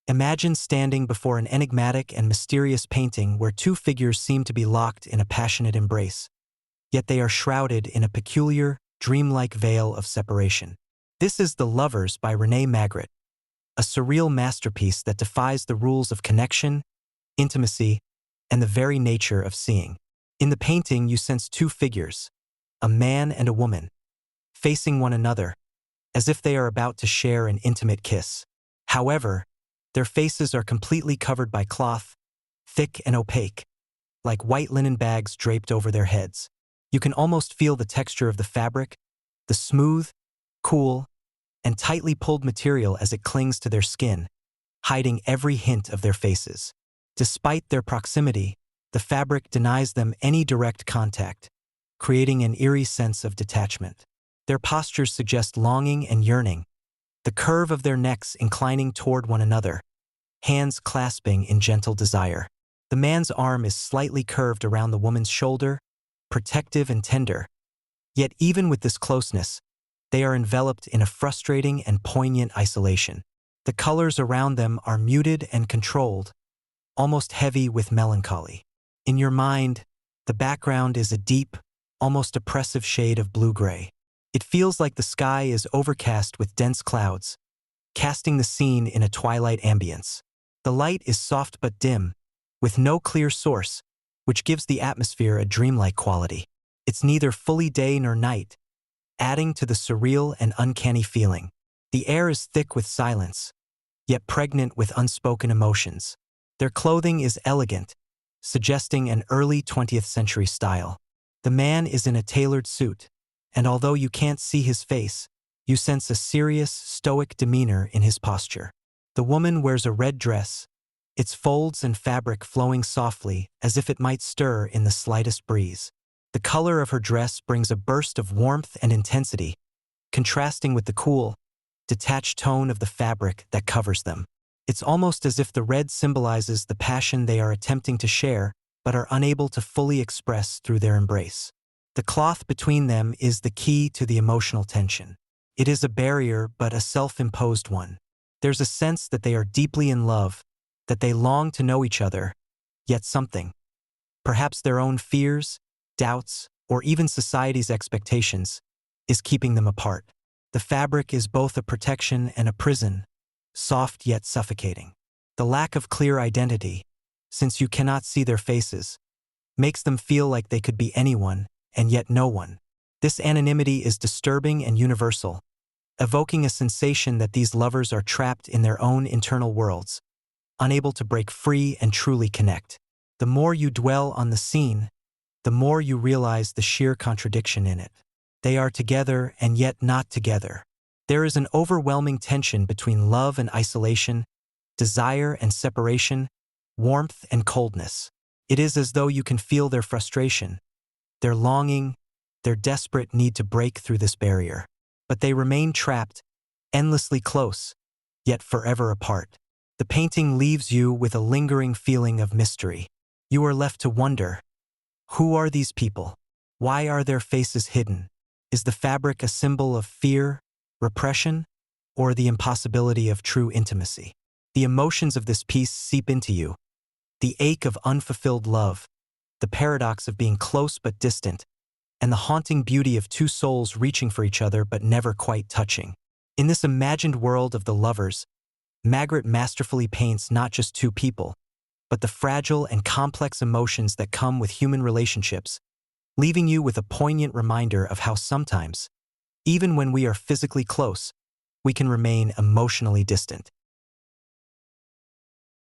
Imagine standing before an enigmatic and mysterious painting where two figures seem to be locked in a passionate embrace, yet they are shrouded in a peculiar, dreamlike veil of separation. This is The Lovers by René Magritte, a surreal masterpiece that defies the rules of connection, intimacy, and the very nature of seeing. In the painting, you sense two figures, a man and a woman, facing one another, as if they are about to share an intimate kiss. However, their faces are completely covered by cloth, thick and opaque, like white linen bags draped over their heads. You can almost feel the texture of the fabric, the smooth, cool, and tightly pulled material as it clings to their skin, hiding every hint of their faces. Despite their proximity, the fabric denies them any direct contact, creating an eerie sense of detachment. Their postures suggest longing and yearning, the curve of their necks inclining toward one another, hands clasping in gentle desire. The man's arm is slightly curved around the woman's shoulder, protective and tender. Yet even with this closeness, they are enveloped in a frustrating and poignant isolation. The colors around them are muted and controlled, almost heavy with melancholy. In your mind, the background is a deep, almost oppressive shade of blue-gray. It feels like the sky is overcast with dense clouds, casting the scene in a twilight ambience. The light is soft but dim, with no clear source, which gives the atmosphere a dreamlike quality. It's neither fully day nor night, adding to the surreal and uncanny feeling. The air is thick with silence, yet pregnant with unspoken emotions. Their clothing is elegant, suggesting an early 20th century style. The man is in a tailored suit, and although you can't see his face, you sense a serious, stoic demeanor in his posture. The woman wears a red dress, its folds and fabric flowing softly as if it might stir in the slightest breeze. The color of her dress brings a burst of warmth and intensity, contrasting with the cool, detached tone of the fabric that covers them. It's almost as if the red symbolizes the passion they are attempting to share but are unable to fully express through their embrace. The cloth between them is the key to the emotional tension. It is a barrier but a self-imposed one. There's a sense that they are deeply in love, that they long to know each other, yet something, perhaps their own fears, doubts, or even society's expectations, is keeping them apart. The fabric is both a protection and a prison, soft yet suffocating. The lack of clear identity, since you cannot see their faces, makes them feel like they could be anyone and yet no one. This anonymity is disturbing and universal, evoking a sensation that these lovers are trapped in their own internal worlds, unable to break free and truly connect. The more you dwell on the scene, the more you realize the sheer contradiction in it. They are together and yet not together. There is an overwhelming tension between love and isolation, desire and separation, warmth and coldness. It is as though you can feel their frustration, their longing, their desperate need to break through this barrier. But they remain trapped, endlessly close, yet forever apart. The painting leaves you with a lingering feeling of mystery. You are left to wonder, who are these people? Why are their faces hidden? Is the fabric a symbol of fear, repression, or the impossibility of true intimacy? The emotions of this piece seep into you. The ache of unfulfilled love, the paradox of being close but distant, and the haunting beauty of two souls reaching for each other but never quite touching. In this imagined world of the lovers, Magritte masterfully paints not just two people, but the fragile and complex emotions that come with human relationships, leaving you with a poignant reminder of how sometimes, even when we are physically close, we can remain emotionally distant.